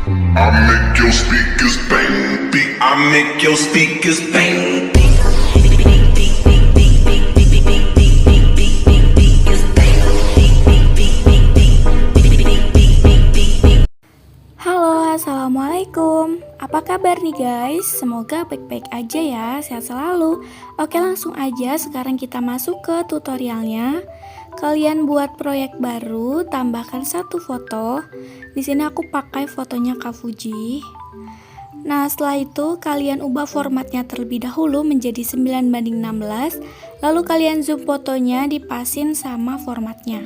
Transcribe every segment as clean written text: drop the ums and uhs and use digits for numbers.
I make your speakers bang, beat. I make your speakers bang. Halo, assalamualaikum. Apa kabar nih guys? Semoga baik-baik aja ya, sehat selalu. Oke, langsung aja sekarang kita masuk ke tutorialnya. Kalian buat proyek baru, tambahkan satu foto. Di sini aku pakai fotonya Kak Fuji. Nah, setelah itu kalian ubah formatnya terlebih dahulu menjadi 9:16, lalu kalian zoom fotonya dipasin sama formatnya.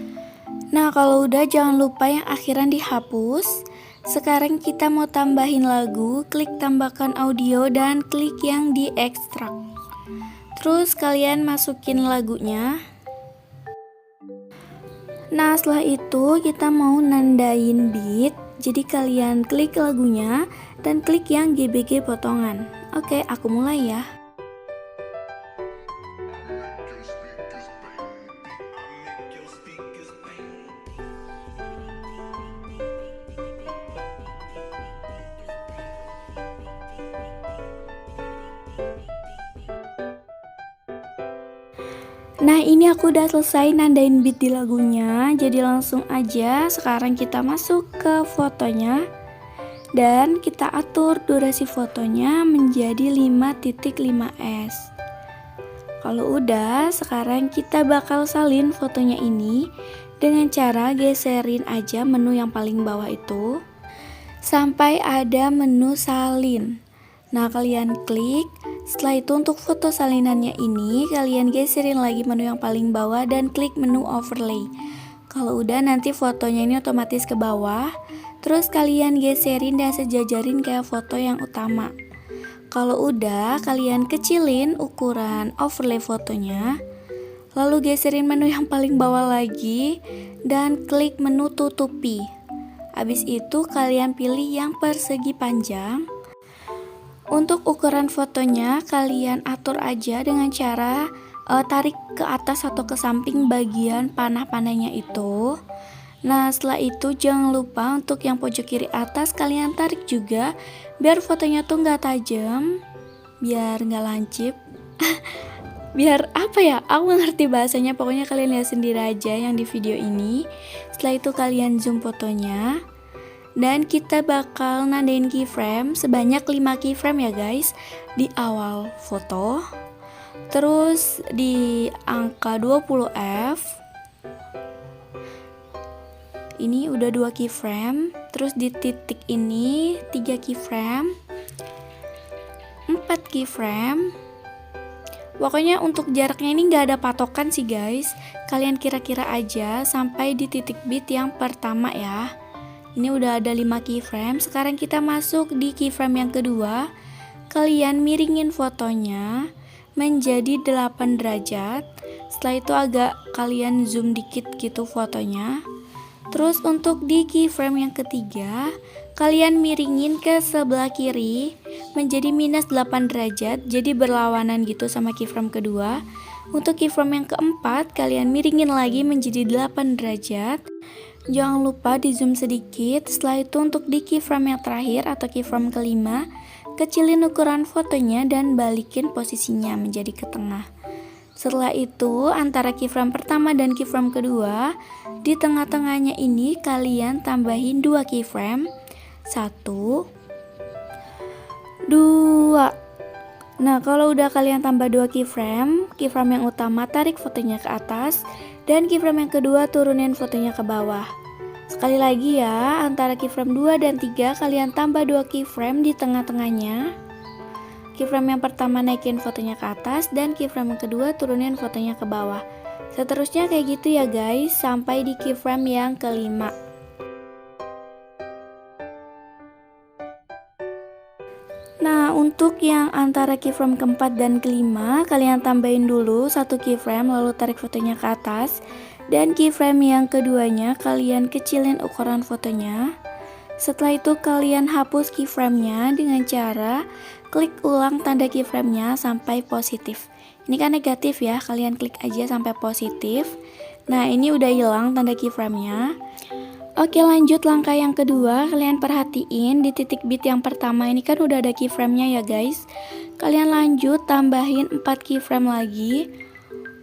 Nah, kalau udah jangan lupa yang akhiran dihapus. Sekarang kita mau tambahin lagu, klik tambahkan audio dan klik yang diekstrak. Terus kalian masukin lagunya. Nah, setelah itu kita mau nandain beat. Jadi kalian klik lagunya dan klik yang GBG potongan. Oke, aku mulai ya. Nah, ini aku udah selesai nandain beat di lagunya. Jadi langsung aja sekarang kita masuk ke fotonya dan kita atur durasi fotonya menjadi 5.5s. Kalau udah, sekarang kita bakal salin fotonya ini dengan cara geserin aja menu yang paling bawah itu sampai ada menu salin. Nah, kalian klik. Setelah itu untuk foto salinannya ini kalian geserin lagi menu yang paling bawah dan klik menu overlay. Kalau udah, nanti fotonya ini otomatis ke bawah. Terus kalian geserin dan sejajarin kayak foto yang utama. Kalau udah, kalian kecilin ukuran overlay fotonya. Lalu geserin menu yang paling bawah lagi dan klik menu tutupi. Habis itu kalian pilih yang persegi panjang. Untuk ukuran fotonya kalian atur aja dengan cara tarik ke atas atau ke samping bagian panah-panahnya itu. Nah, setelah itu jangan lupa untuk yang pojok kiri atas kalian tarik juga biar fotonya tuh nggak tajam, biar nggak lancip. Biar apa ya, aku nggak ngerti bahasanya, pokoknya kalian lihat sendiri aja yang di video ini. Setelah itu kalian zoom fotonya. Dan kita bakal nandain keyframe sebanyak 5 keyframe ya guys di awal foto. Terus di angka 20F ini udah 2 keyframe. Terus di titik ini 3 keyframe, 4 keyframe. Pokoknya untuk jaraknya ini gak ada patokan sih guys. Kalian kira-kira aja sampai di titik beat yang pertama ya. Ini udah ada 5 keyframe. Sekarang kita masuk di keyframe yang kedua. Kalian miringin fotonya menjadi 8 derajat. Setelah itu agak kalian zoom dikit gitu fotonya. Terus untuk di keyframe yang ketiga, kalian miringin ke sebelah kiri menjadi minus 8 derajat. Jadi berlawanan gitu sama keyframe kedua. Untuk keyframe yang keempat, kalian miringin lagi menjadi 8 derajat. Jangan lupa di zoom sedikit. Setelah itu untuk di keyframe yang terakhir atau keyframe kelima, kecilin ukuran fotonya dan balikin posisinya menjadi ke tengah. Setelah itu antara keyframe pertama dan keyframe kedua, di tengah-tengahnya ini kalian tambahin 2 keyframe. 1, 2. Nah, kalau udah kalian tambah 2 keyframe, keyframe yang utama tarik fotonya ke atas dan keyframe yang kedua turunin fotonya ke bawah. Sekali lagi ya, antara keyframe 2 dan 3 kalian tambah 2 keyframe di tengah-tengahnya. Keyframe yang pertama naikin fotonya ke atas dan keyframe yang kedua turunin fotonya ke bawah. Seterusnya kayak gitu ya guys, sampai di keyframe yang kelima. Nah, untuk yang antara keyframe keempat dan kelima, kalian tambahin dulu 1 keyframe lalu tarik fotonya ke atas. Dan keyframe yang keduanya kalian kecilin ukuran fotonya. Setelah itu kalian hapus keyframe-nya dengan cara klik ulang tanda keyframe-nya sampai positif. Ini kan negatif ya, kalian klik aja sampai positif. Nah, ini udah hilang tanda keyframe-nya. Oke, lanjut langkah yang kedua. Kalian perhatiin di titik bit yang pertama ini kan udah ada keyframe-nya ya guys. Kalian lanjut tambahin 4 keyframe lagi.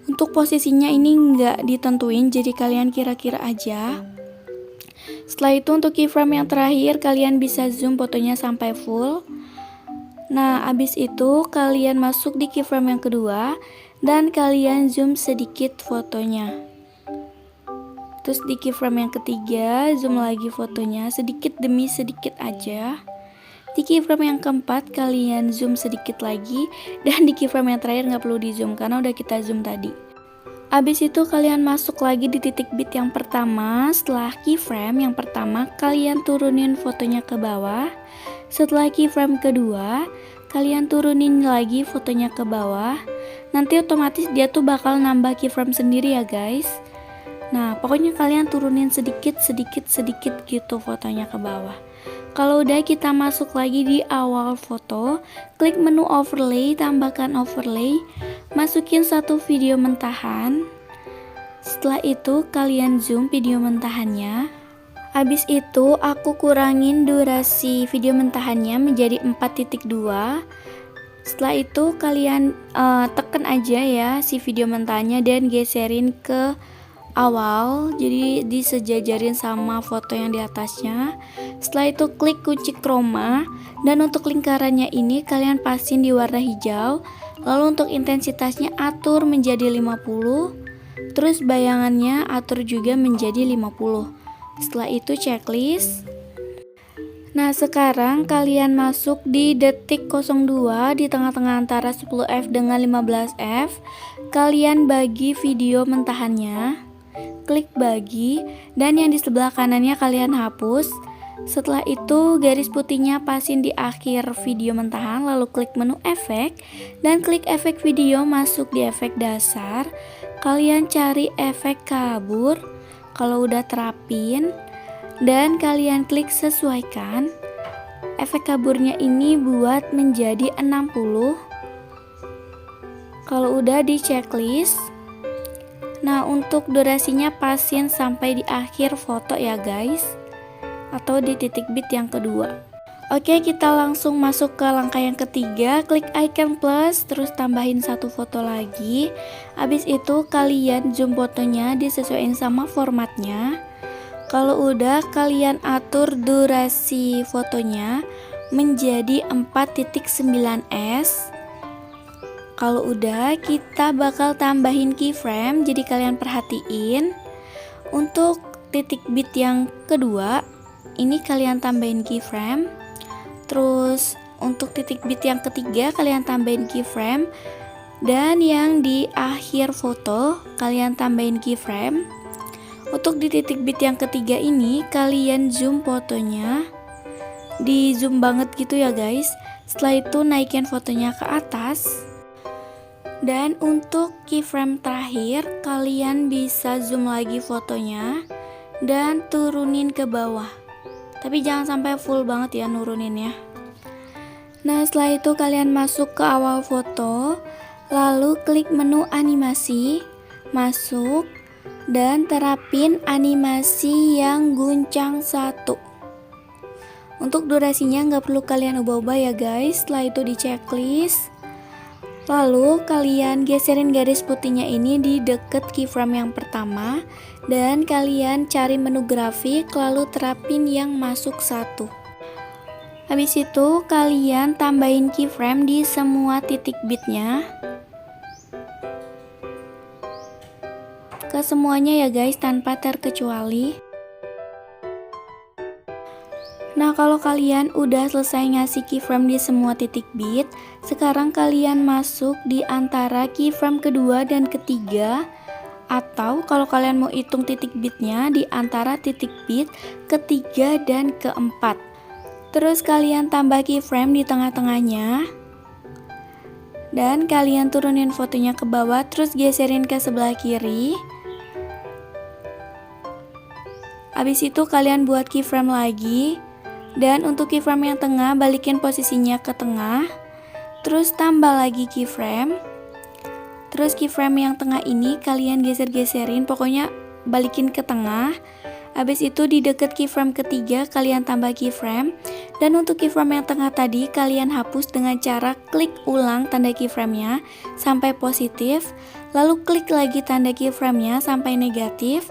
Untuk posisinya ini nggak ditentuin, jadi kalian kira-kira aja. Setelah itu untuk keyframe yang terakhir kalian bisa zoom fotonya sampai full. Nah, abis itu kalian masuk di keyframe yang kedua dan kalian zoom sedikit fotonya. Terus di keyframe yang ketiga zoom lagi fotonya sedikit demi sedikit aja. Di keyframe yang keempat kalian zoom sedikit lagi, dan di keyframe yang terakhir nggak perlu di zoom karena udah kita zoom tadi. Abis itu kalian masuk lagi di titik bit yang pertama. Setelah keyframe yang pertama kalian turunin fotonya ke bawah. Setelah keyframe kedua kalian turunin lagi fotonya ke bawah. Nanti otomatis dia tuh bakal nambah keyframe sendiri ya guys. Nah, pokoknya kalian turunin sedikit gitu fotonya ke bawah. Kalau udah, kita masuk lagi di awal foto, klik menu overlay, tambahkan overlay, masukin satu video mentahan. Setelah itu kalian zoom video mentahannya. Habis itu aku kurangin durasi video mentahannya menjadi 4.2. Setelah itu kalian tekan aja ya si video mentahannya dan geserin ke awal, jadi disejajarin sama foto yang di atasnya. Setelah itu klik kunci chroma, dan untuk lingkarannya ini kalian pasin di warna hijau. Lalu untuk intensitasnya atur menjadi 50, terus bayangannya atur juga menjadi 50. Setelah itu checklist. Nah, sekarang kalian masuk di detik 02 di tengah-tengah antara 10F dengan 15F. Kalian bagi video mentahannya, klik bagi, dan yang di sebelah kanannya kalian hapus. Setelah itu garis putihnya pasin di akhir video mentahan, lalu klik menu efek dan klik efek video, masuk di efek dasar. Kalian cari efek kabur kalau udah terapin, dan kalian klik sesuaikan. Efek kaburnya ini buat menjadi 60. Kalau udah di checklist. Nah, untuk durasinya pasin sampai di akhir foto ya guys, atau di titik bit yang kedua. Oke, kita langsung masuk ke langkah yang ketiga. Klik icon plus, terus tambahin satu foto lagi. Habis itu kalian zoom fotonya disesuaikan sama formatnya. Kalau udah, kalian atur durasi fotonya menjadi 4.9s. Kalau udah, kita bakal tambahin keyframe, jadi kalian perhatiin. Untuk titik bit yang kedua, ini kalian tambahin keyframe. Terus untuk titik bit yang ketiga, kalian tambahin keyframe. Dan yang di akhir foto, kalian tambahin keyframe. Untuk di titik bit yang ketiga ini, kalian zoom fotonya. Di zoom banget gitu ya guys. Setelah itu naikin fotonya ke atas. Dan untuk keyframe terakhir, kalian bisa zoom lagi fotonya dan turunin ke bawah. Tapi jangan sampai full banget ya nuruninnya. Nah, setelah itu kalian masuk ke awal foto, lalu klik menu animasi, masuk, dan terapin animasi yang guncang 1. Untuk durasinya nggak perlu kalian ubah-ubah ya guys. Setelah itu di checklist. Lalu kalian geserin garis putihnya ini di deket keyframe yang pertama, dan kalian cari menu grafik, lalu terapin yang masuk 1. Habis itu kalian tambahin keyframe di semua titik bitnya, ke semuanya ya guys, tanpa terkecuali. Nah, kalau kalian udah selesai ngasih keyframe di semua titik bit, sekarang kalian masuk di antara keyframe kedua dan ketiga, atau kalau kalian mau hitung titik bitnya di antara titik bit ketiga dan keempat. Terus kalian tambah keyframe di tengah-tengahnya, dan kalian turunin fotonya ke bawah, terus geserin ke sebelah kiri. Habis itu kalian buat keyframe lagi. Dan untuk keyframe yang tengah, balikin posisinya ke tengah. Terus tambah lagi keyframe. Terus keyframe yang tengah ini kalian geser-geserin, pokoknya balikin ke tengah. Habis itu di deket keyframe ketiga kalian tambah keyframe. Dan untuk keyframe yang tengah tadi kalian hapus dengan cara klik ulang tanda keyframe-nya sampai positif. Lalu klik lagi tanda keyframe-nya sampai negatif.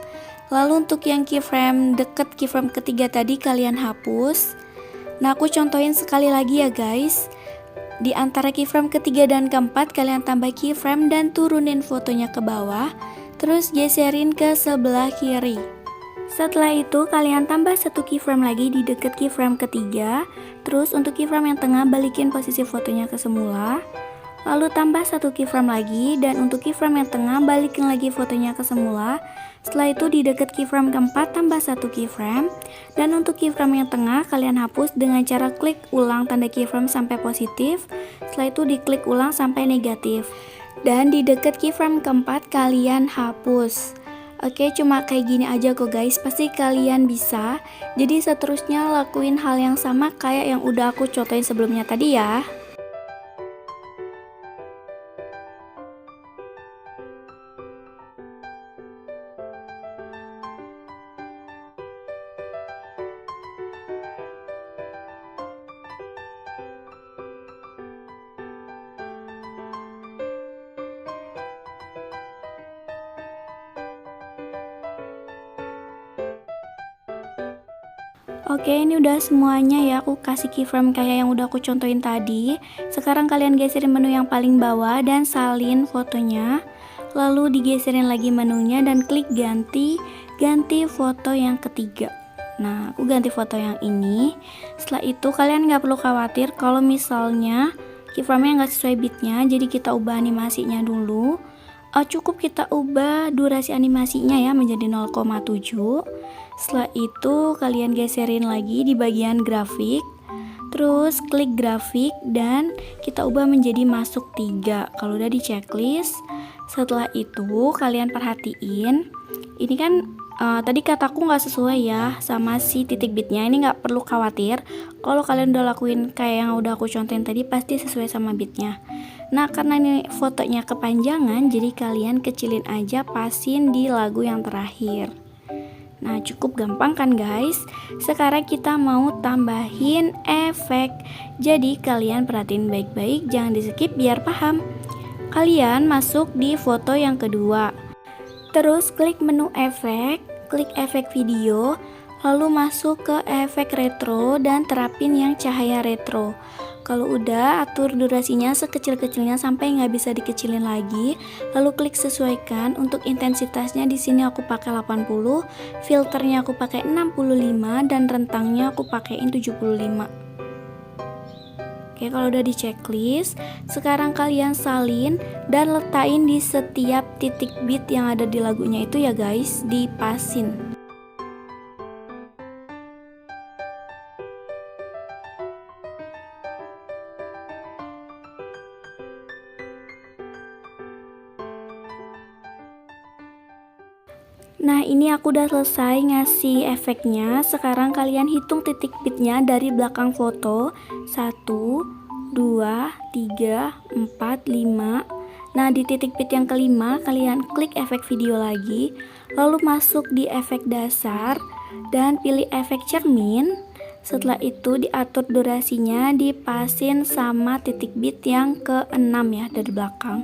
Lalu untuk yang keyframe deket keyframe ketiga tadi kalian hapus. Nah aku contohin sekali lagi ya guys. Di antara keyframe ketiga dan keempat kalian tambah keyframe dan turunin fotonya ke bawah. Terus geserin ke sebelah kiri. Setelah itu kalian tambah satu keyframe lagi di deket keyframe ketiga. Terus untuk keyframe yang tengah balikin posisi fotonya ke semula. Lalu tambah satu keyframe lagi dan untuk keyframe yang tengah balikin lagi fotonya ke semula. Setelah itu di deket keyframe keempat tambah satu keyframe. Dan untuk keyframe yang tengah kalian hapus dengan cara klik ulang tanda keyframe sampai positif. Setelah itu diklik ulang sampai negatif. Dan di deket keyframe keempat kalian hapus. Oke, cuma kayak gini aja kok guys, pasti kalian bisa. Jadi seterusnya lakuin hal yang sama kayak yang udah aku contohin sebelumnya tadi ya. Oke, ini udah semuanya ya, aku kasih keyframe kayak yang udah aku contohin tadi. Sekarang kalian geserin menu yang paling bawah dan salin fotonya. Lalu digeserin lagi menunya dan klik ganti foto yang ketiga. Nah, aku ganti foto yang ini. Setelah itu kalian nggak perlu khawatir kalau misalnya keyframe-nya nggak sesuai bitnya, jadi kita ubah animasinya dulu. Cukup kita ubah durasi animasinya ya menjadi 0,7. Setelah itu kalian geserin lagi di bagian grafik. Terus klik grafik dan kita ubah menjadi masuk 3 kalau udah di checklist. Setelah itu kalian perhatiin, ini kan tadi kataku nggak sesuai ya sama si titik bitnya. Ini nggak perlu khawatir, kalau kalian udah lakuin kayak yang udah aku contohin tadi pasti sesuai sama bitnya. Nah karena ini fotonya kepanjangan, jadi kalian kecilin aja, pasin di lagu yang terakhir. Nah cukup gampang kan guys. Sekarang kita mau tambahin efek. Jadi kalian perhatiin baik-baik, jangan di skip biar paham. Kalian masuk di foto yang kedua. Terus klik menu efek, klik efek video, lalu masuk ke efek retro dan terapin yang cahaya retro. Kalau udah, atur durasinya sekecil-kecilnya sampai nggak bisa dikecilin lagi. Lalu klik sesuaikan. Untuk intensitasnya di sini aku pakai 80, filternya aku pakai 65 dan rentangnya aku pakaiin 75. Oke, kalau udah di checklist, sekarang kalian salin dan letain di setiap titik bit yang ada di lagunya itu ya guys, dipasin. Nah ini aku udah selesai ngasih efeknya. Sekarang kalian hitung titik bitnya dari belakang foto. 1, 2, 3, 4, 5. Nah di titik bit yang kelima kalian klik efek video lagi. Lalu masuk di efek dasar dan pilih efek cermin. Setelah itu diatur durasinya, dipasin sama titik bit yang ke-6 ya dari belakang.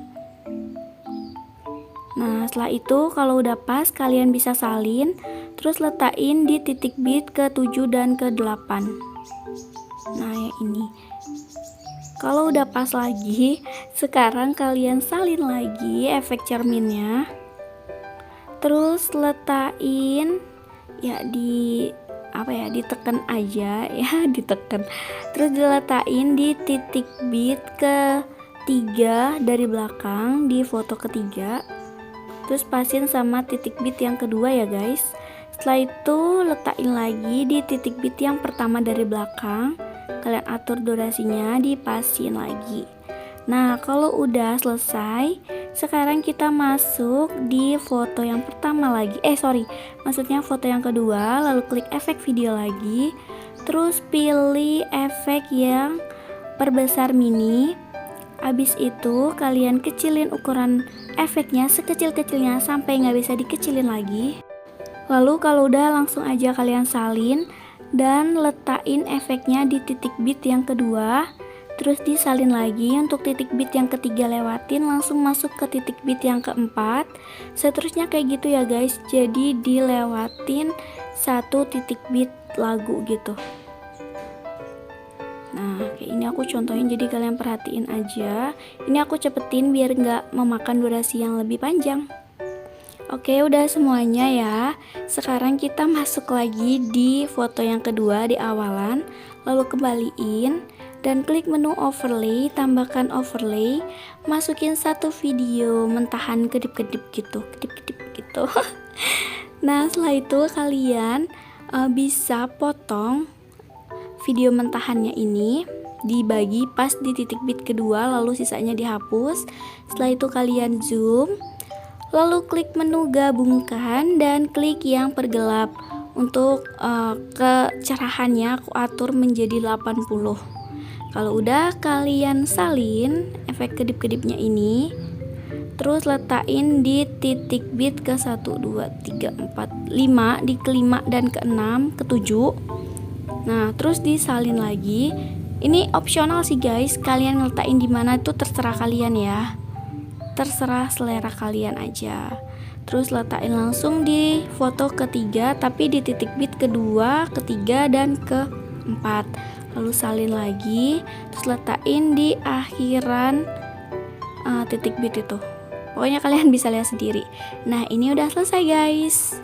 Nah setelah itu kalau udah pas kalian bisa salin. Terus letain di titik bit ke-7 dan ke-8. Nah yang ini. Kalau udah pas lagi, sekarang kalian salin lagi efek cerminnya. Terus letain ya ditekan aja ya, ditekan. Terus diletain di titik bit ke-3 dari belakang di foto ketiga. Terus pasin sama titik bit yang kedua ya guys. Setelah itu letakkan lagi di titik bit yang pertama dari belakang. Kalian atur durasinya, dipasin lagi. Nah kalau udah selesai, sekarang kita masuk di foto yang pertama lagi. Maksudnya foto yang kedua. Lalu klik efek video lagi. Terus pilih efek yang perbesar mini. Abis itu kalian kecilin ukuran efeknya sekecil-kecilnya sampai nggak bisa dikecilin lagi. Lalu kalau udah langsung aja kalian salin dan letakkan efeknya di titik bit yang kedua. Terus disalin lagi, untuk titik bit yang ketiga lewatin, langsung masuk ke titik bit yang keempat. Seterusnya kayak gitu ya guys, jadi dilewatin satu titik bit lagu gitu. Nah kayak ini aku contohin, jadi kalian perhatiin aja. Ini aku cepetin biar nggak memakan durasi yang lebih panjang. Oke, udah semuanya ya. Sekarang kita masuk lagi di foto yang kedua di awalan. Lalu kembaliin dan klik menu overlay, tambahkan overlay, masukin satu video mentahan kedip-kedip gitu, kedip-kedip gitu. Nah setelah itu kalian bisa potong video mentahannya ini, dibagi pas di titik bit kedua, lalu sisanya dihapus. Setelah itu kalian zoom, lalu klik menu gabungkan dan klik yang pergelap. Untuk kecerahannya aku atur menjadi 80. Kalau udah kalian salin efek kedip-kedipnya ini, terus letakin di titik bit ke 1, 2, 3, 4, 5, di kelima dan keenam, ketujuh. Nah terus disalin lagi. Ini opsional sih guys, kalian ngeletain di mana itu terserah kalian ya, terserah selera kalian aja. Terus letakin langsung di foto ketiga, tapi di titik bit kedua, ketiga, dan keempat. Lalu salin lagi, terus letakin di akhiran titik bit itu. Pokoknya kalian bisa lihat sendiri. Nah ini udah selesai guys.